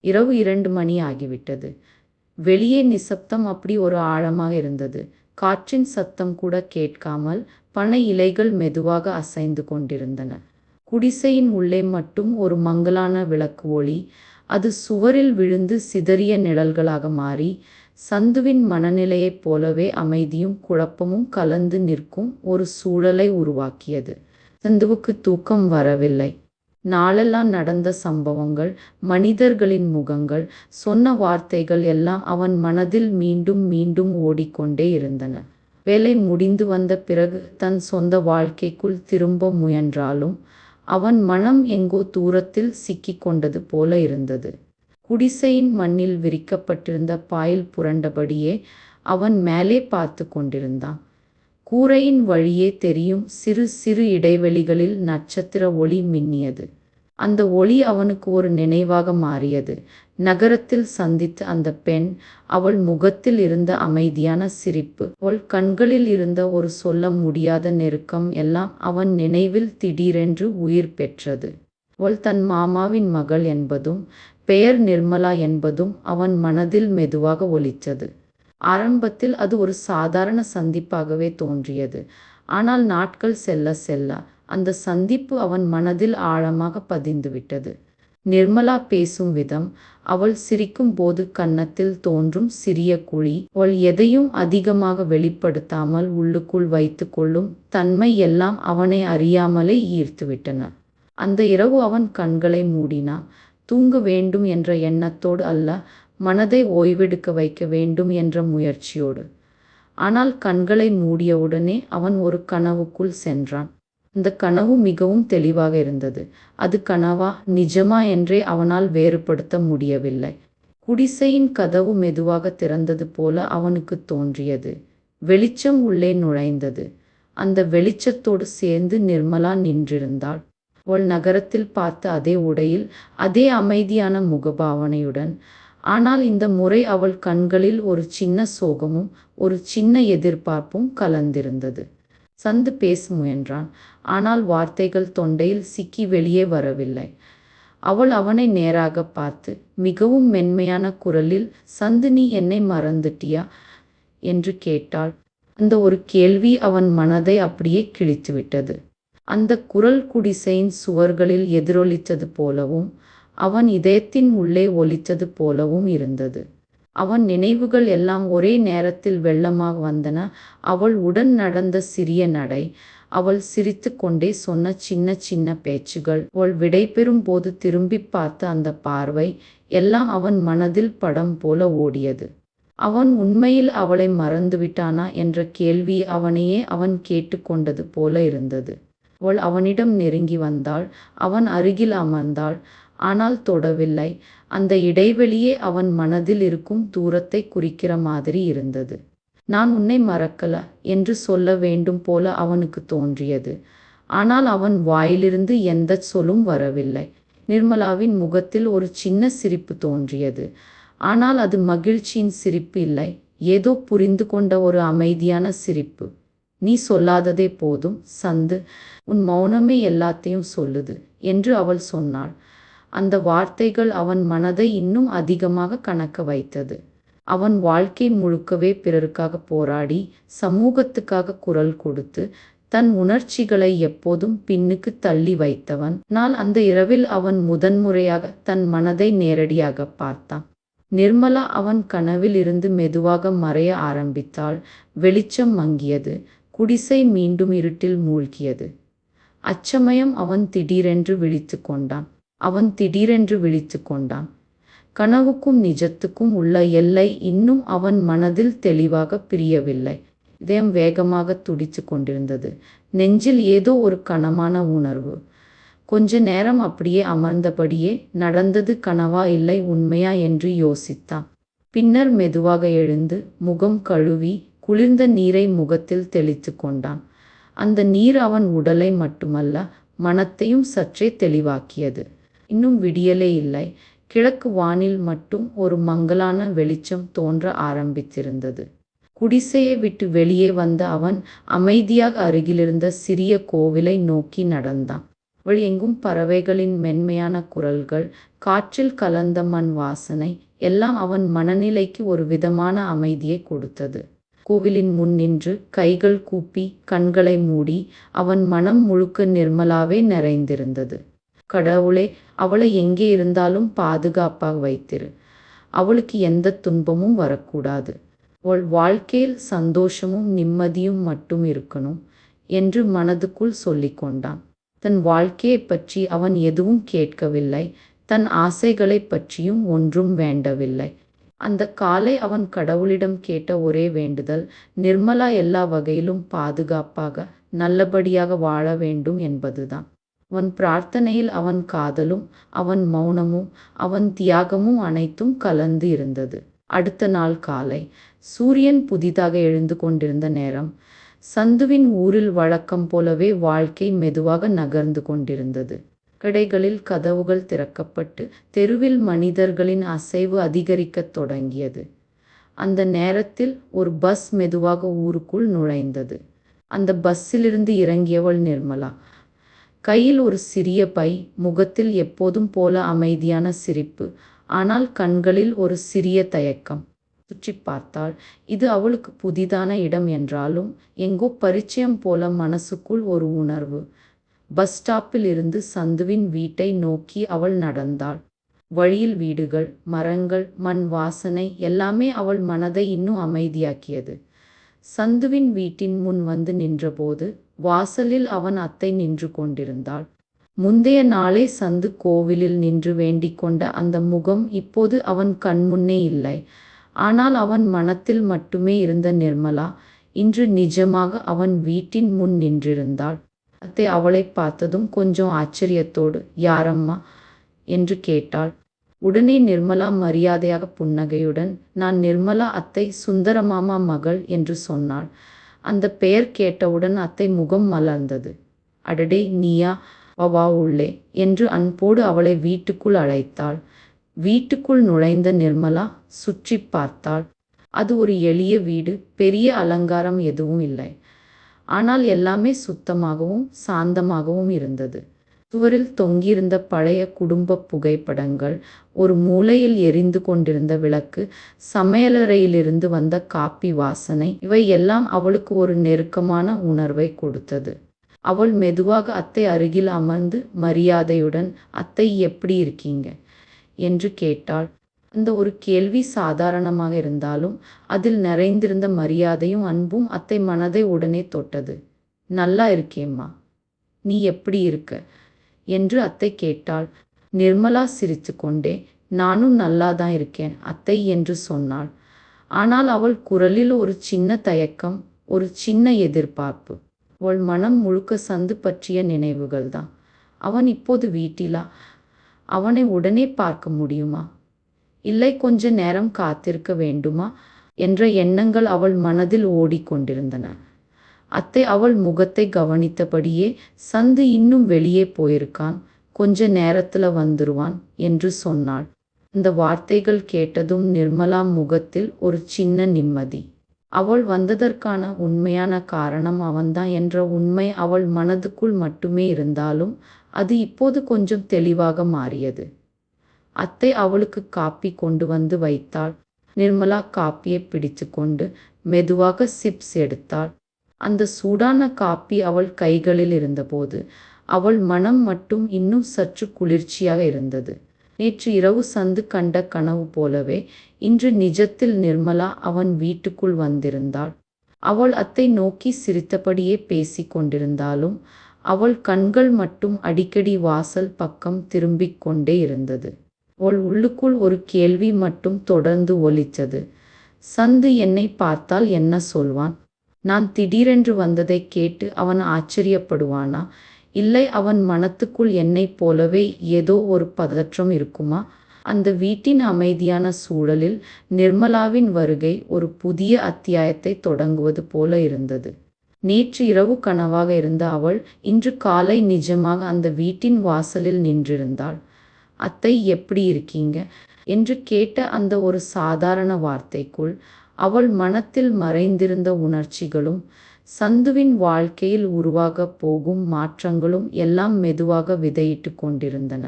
இரவு 2 மணி ஆகிவிட்டது. வெளியே நிசப்தம் அப்படி ஒரு ஆழமாக இருந்தது. காற்றின் சத்தம் கூட கேட்காமல் பனை இலைகள் மெதுவாக அசைந்து கொண்டிருந்தன. குடிசையின் உள்ளே மட்டும் ஒரு மங்கலான விளக்கு ஒளி. அது சுவரில் விழுந்து சிதறிய நிழல்களாக மாறி சந்துவின் மனநிலையைப் போலவே அமைதியும் குழப்பமும் கலந்து நிற்கும் ஒரு சூழலை உருவாக்கியது. சந்துவுக்கு தூக்கம் வரவில்லை. நாளெல்லாம் நடந்த சம்பவங்கள், மனிதர்களின் முகங்கள், சொன்ன வார்த்தைகள் எல்லாம் அவன் மனதில் மீண்டும் மீண்டும் ஓடிக்கொண்டே இருந்தன. வேலை முடிந்து வந்த பிறகு தன் சொந்த வாழ்க்கைக்குள் திரும்ப முயன்றாலும் அவன் மனம் எங்கோ தூரத்தில் சிக்கிக் கொண்டது போல இருந்தது. குடிசையின் மண்ணில் விரிக்கப்பட்டிருந்த பாயில் புரண்டபடியே அவன் மேலே பார்த்து கொண்டிருந்தான். கூரையின் வழியே தெரியும் சிறு சிறு இடைவெளிகளில் நட்சத்திர ஒளி மின்னியது. அந்த ஒளி அவனுக்கு ஒரு நினைவாக மாறியது. நகரத்தில் சந்தித்த அந்த பெண், அவள் முகத்தில் இருந்த அமைதியான சிரிப்பு, அவள் கண்களில் இருந்த ஒரு சொல்ல முடியாத நெருக்கம் எல்லாம் அவன் நினைவில் திடீரென்று உயிர் பெற்றது. அவள் தன் மாமாவின் மகள் என்பதும் பெயர் நிர்மலா என்பதும் அவன் மனதில் மெதுவாக ஒலித்தது. ஆரம்பத்தில் அது ஒரு சாதாரண சந்திப்பாகவே தோன்றியது. ஆனால் நாட்கள் செல்ல செல்ல அந்த சந்திப்பு அவன் மனதில் ஆழமாக பதிந்துவிட்டது. நிர்மலா பேசும் விதம், அவள் சிரிக்கும் போது கன்னத்தில் தோன்றும் சிறிய குழி, அவள் எதையும் அதிகமாக வெளிப்படுத்தாமல் உள்ளுக்குள் வைத்து கொள்ளும் தன்மை எல்லாம் அவனை அறியாமலே ஈர்த்துவிட்டன. அந்த இரவு அவன் கண்களை மூடினான். தூங்க வேண்டும் என்ற எண்ணத்தோடு அல்ல, மனதை ஓய்வெடுக்க வைக்க வேண்டும் என்ற முயற்சியோடு. ஆனால் கண்களை மூடியவுடனே அவன் ஒரு கனவுக்குள் சென்றான். அந்த கனவு மிகவும் தெளிவாக இருந்தது. அது கனவா நிஜமா என்றே அவனால் வேறுபடுத்த முடியவில்லை. குடிசையின் கதவு மெதுவாக திறந்தது போல அவனுக்கு தோன்றியது. வெளிச்சம் உள்ளே நுழைந்தது. அந்த வெளிச்சத்தோடு சேர்ந்து நிர்மலா நின்றிருந்தாள். அவள் நகரத்தில் பார்த்த அதே உடையில், அதே அமைதியான முகபாவனையுடன். ஆனால் இந்த முறை அவள் கண்களில் ஒரு சின்ன சோகமும் ஒரு சின்ன எதிர்பார்ப்பும் கலந்திருந்தது. சந்து பேச முயன்றான். ஆனால் வார்த்தைகள் தொண்டையில் சிக்கி வெளியே வரவில்லை. அவள் அவனை நேராக பார்த்து மிகவும் மென்மையான குரலில், சந்து, நீ என்னை மறந்துட்டியா என்று கேட்டாள். அந்த ஒரு கேள்வி அவன் மனதை அப்படியே கிழித்துவிட்டது. அந்த குரல் குடிசையின் சுவர்களில் எதிரொலித்தது போலவும் அவன் இதயத்தின் உள்ளே ஒலித்தது போலவும் இருந்தது. அவன் நினைவுகள் எல்லாம் ஒரே நேரத்தில் வெள்ளமாக வந்தன. அவள் உடன் நடந்த சிறிய நடை, அவள் சிரித்து கொண்டே சொன்ன சின்ன சின்ன பேச்சுகள், அவள் விடைபெறும் போது திரும்பி பார்த்த அந்த பார்வை எல்லாம் அவன் மனதில் படம் போல ஓடியது. அவன் உண்மையில் அவளை மறந்துவிட்டானா என்ற கேள்வி அவனையே அவன் கேட்டுக்கொண்டது போல இருந்தது. அவள் அவனிடம் நெருங்கி வந்தாள். அவன் அருகில் அமர்ந்தாள். ஆனால் தொடவில்லை. அந்த இடைவெளியே அவன் மனதில் இருக்கும் தூரத்தை குறிக்கிற மாதிரி இருந்தது. நான் உன்னை மறக்கல என்று சொல்ல வேண்டும் போல அவனுக்கு தோன்றியது. ஆனால் அவன் வாயிலிருந்து எந்த சொல்லும் வரவில்லை. நிர்மலாவின் முகத்தில் ஒரு சின்ன சிரிப்பு தோன்றியது. ஆனால் அது மகிழ்ச்சியின் சிரிப்பு இல்லை, ஏதோ புரிந்து கொண்ட ஒரு அமைதியான சிரிப்பு. நீ சொல்லாததே போதும் சந்து, உன் மௌனமே எல்லாத்தையும் சொல்லுது என்று அவள் சொன்னாள். அந்த வார்த்தைகள் அவன் மனதை இன்னும் அதிகமாக கணக்க வைத்தது. அவன் வாழ்க்கை முழுக்கவே பிறருக்காக போராடி, சமூகத்துக்காக குரல் கொடுத்து, தன் உணர்ச்சிகளை எப்போதும் பின்னுக்கு தள்ளி வைத்தவன். ஆனால் அந்த இரவில் அவன் முதன்முறையாக தன் மனதை நேரடியாக பார்த்தான். நிர்மலா அவன் கனவில் இருந்து மெதுவாக மறைய ஆரம்பித்தாள். வெளிச்சம் மங்கியது. குடிசை மீண்டும் இருட்டில் மூழ்கியது. அச்சமயம் அவன் திடீரென்று விழித்து கொண்டான். கனவுக்கும் நிஜத்துக்கும் உள்ள எல்லை இன்னும் அவன் மனதில் தெளிவாக பிரியவில்லை. இதயம் வேகமாக துடித்து கொண்டிருந்தது. நெஞ்சில் ஏதோ ஒரு கனமான உணர்வு. கொஞ்ச நேரம் அப்படியே அமர்ந்தபடியே நடந்தது கனவா இல்லை உண்மையா என்று யோசித்தான். பின்னர் மெதுவாக எழுந்து முகம் கழுவி குளிர்ந்த நீரை முகத்தில் தெளித்து கொண்டான். அந்த நீர் அவன் உடலை மட்டுமல்ல, மனத்தையும் சற்றே தெளிவாக்கியது. இன்னும் விடியலே இல்லை. கிழக்கு வானில் மட்டும் ஒரு மங்கலான வெளிச்சம் தோன்ற ஆரம்பித்திருந்தது. குடிசையை விட்டு வெளியே வந்த அவன் அமைதியாக அருகிலிருந்த சிறிய கோவிலை நோக்கி நடந்தான். வழி எங்கும் பறவைகளின் மென்மையான குரல்கள், காற்றில் கலந்த மண் வாசனை எல்லாம் அவன் மனநிலைக்கு ஒரு விதமான அமைதியை கொடுத்தது. கோவிலின் முன் நின்று கைகள் கூப்பி கண்களை மூடி அவன் மனம் முழுக்க நிர்மலாவே நிறைந்திருந்தது. கடவுளே, அவளை எங்கே இருந்தாலும் பாதுகாப்பாக வைத்திரு. அவளுக்கு எந்த துன்பமும் வரக்கூடாது. அவள் வாழ்க்கையில் சந்தோஷமும் நிம்மதியும் மட்டும் இருக்கணும் என்று மனதுக்குள் சொல்லிக் கொண்டான். தன் வாழ்க்கையைப் பற்றி அவன் எதுவும் கேட்கவில்லை. தன் ஆசைகளைப் பற்றியும் ஒன்றும் வேண்டவில்லை. அந்த காலை அவன் கடவுளிடம் கேட்ட ஒரே வேண்டுதல் நிர்மலா எல்லா வகையிலும் பாதுகாப்பாக நல்லபடியாக வாழ வேண்டும் என்பதுதான். அவன் பிரார்த்தனையில் அவன் காதலும் அவன் மௌனமும் அவன் தியாகமும் அனைத்தும் கலந்து இருந்தது. அடுத்த நாள் காலை சூரியன் புதிதாக எழுந்து கொண்டிருந்த நேரம். சந்துவின் ஊரில் வழக்கம் போலவே வாழ்க்கை மெதுவாக நகர்ந்து கொண்டிருந்தது. கடைகளில் கதவுகள் திறக்கப்பட்டு தெருவில் மனிதர்களின் அசைவு அதிகரிக்கத் தொடங்கியது. அந்த நேரத்தில் ஒரு பஸ் மெதுவாக ஊருக்குள் நுழைந்தது. அந்த பஸ்ஸிலிருந்து இறங்கியவள் நிர்மலா. கையில் ஒரு சிறிய பை, முகத்தில் எப்போதும் போல அமைதியான சிரிப்பு, ஆனால் கண்களில் ஒரு சிறிய தயக்கம். சுற்றி பார்த்தாள். இது அவளுக்கு புதிதான இடம் என்றாலும் எங்கோ பரிச்சயம் போல மனசுக்குள் ஒரு உணர்வு. பஸ் ஸ்டாப்பில் இருந்து சந்துவின் வீட்டை நோக்கி அவள் நடந்தாள். வழியில் வீடுகள், மரங்கள், மண் வாசனை எல்லாமே அவள் மனதை இன்னும் அமைதியாக்கியது. சந்துவின் வீட்டின் முன் வந்து நின்றபோது வாசலில் அவன் அத்தை நின்று கொண்டிருந்தாள். முந்தைய நாளே சந்து கோவிலில் நின்று வேண்டிக் கொண்ட அந்த முகம் இப்போது அவன் கண்முன்னே இல்லை. ஆனால் அவன் மனத்தில் மட்டுமே இருந்த நிர்மலா இன்று நிஜமாக அவன் வீட்டின் முன் நின்றிருந்தாள். அத்தை அவளை பார்த்ததும் கொஞ்சம் ஆச்சரியத்தோடு, யாரம்மா என்று கேட்டாள். உடனே நிர்மலா மரியாதையாக புன்னகையுடன், நான் நிர்மலா அத்தை, சுந்தரமாமா மகள் என்று சொன்னாள். அந்த பெயர் கேட்டவுடன் அத்தை முகம் மலர்ந்தது. அடடே, நீயா? வா உள்ளே என்று அன்போடு அவளை வீட்டுக்குள் அழைத்தாள். வீட்டுக்குள் நுழைந்த நிர்மலா சுற்றி பார்த்தாள். அது ஒரு எளிய வீடு. பெரிய அலங்காரம் எதுவும் இல்லை. ஆனால் எல்லாமே சுத்தமாகவும் சாந்தமாகவும் இருந்தது. சுவரில் தொங்கியிருந்த பழைய குடும்ப புகைப்படங்கள், ஒரு மூலையில் எரிந்து கொண்டிருந்த விளக்கு, சமையலறையிலிருந்து வந்த காப்பி வாசனை, இவை எல்லாம் அவளுக்கு ஒரு நெருக்கமான உணர்வை கொடுத்தது. அவள் மெதுவாக அத்தை அருகில் அமர்ந்து மரியாதையுடன், அத்தை எப்படி இருக்கீங்க என்று கேட்டாள். அந்த ஒரு கேள்வி சாதாரணமாக இருந்தாலும் அதில் நிறைந்திருந்த மரியாதையும் அன்பும் அத்தை மனதை உடனே தொட்டது. நல்லா இருக்கேம்மா, நீ எப்படி இருக்க என்று அத்தை கேட்டாள். நிர்மலா சிரித்து கொண்டே, நானும் நல்லாதான் இருக்கேன் அத்தை என்று சொன்னாள். ஆனால் அவள் குரலில் ஒரு சின்ன தயக்கம், ஒரு சின்ன எதிர்பார்ப்பு. அவள் மனம் முழுக்க சந்து பற்றிய நினைவுகள்தான். அவன் இப்போது வீட்டிலா? அவனை உடனே பார்க்க முடியுமா? இல்லை கொஞ்ச நேரம் காத்திருக்க வேண்டுமா என்ற எண்ணங்கள் அவள் மனதில் ஓடிக்கொண்டிருந்தன. அத்தை அவள் முகத்தை கவனித்தபடியே, சந்து இன்னும் வெளியே போயிருக்கான், கொஞ்ச நேரத்துல வந்துருவான் என்று சொன்னாள். இந்த வார்த்தைகள் கேட்டதும் நிர்மலா முகத்தில் ஒரு சின்ன நிம்மதி. அவள் வந்ததற்கான உண்மையான காரணம் அவன்தான் என்ற உண்மை அவள் மனதுக்குள் மட்டுமே இருந்தாலும் அது இப்போது கொஞ்சம் தெளிவாக மாறியது. அத்தை அவளுக்கு காப்பி கொண்டு வந்து வைத்தாள். நிர்மலா காப்பியை பிடித்து கொண்டு மெதுவாக சிப்ஸ் எடுத்தாள். அந்த சூடான காப்பி அவள் கைகளில் இருந்தபோது அவள் மனம் மட்டும் இன்னும் சற்று குளிர்ச்சியாக இருந்தது. நேற்று இரவு சந்து கண்ட கனவு போலவே இன்று நிஜத்தில் நிர்மலா அவன் வீட்டுக்குள் வந்திருந்தாள். அவள் அத்தை நோக்கி சிரித்தபடியே பேசி கொண்டிருந்தாலும் அவள் கண்கள் மட்டும் அடிக்கடி வாசல் பக்கம் திரும்பிக் கொண்டே இருந்தது. அவள் உள்ளுக்குள் ஒரு கேள்வி மட்டும் தொடர்ந்து ஒலித்தது. சந்து என்னை பார்த்தால் என்ன சொல்வான்? நான் திடீரென்று வந்ததை கேட்டு அவன் ஆச்சரியப்படுவானா? இல்லை அவன் மனத்துக்குள் என்னைப் போலவே ஏதோ ஒரு பதற்றம் இருக்குமா? அந்த வீட்டின் அமைதியான சூழலில் நிர்மலாவின் வருகை ஒரு புதிய அத்தியாயத்தை தொடங்குவது போல இருந்தது. நேற்று இரவு கனவாக இருந்த அவள் இன்று காலை நிஜமாக அந்த வீட்டின் வாசலில் நின்றிருந்தாள். அத்தை எப்படி இருக்கீங்க என்று கேட்ட அந்த ஒரு சாதாரண வார்த்தைக்குள் அவள் மனத்தில் மறைந்திருந்த உணர்ச்சிகளும் சந்துவின் வாழ்க்கையில் உருவாகப் போகும் மாற்றங்களும் எல்லாம் மெதுவாக விதையிட்டு கொண்டிருந்தன.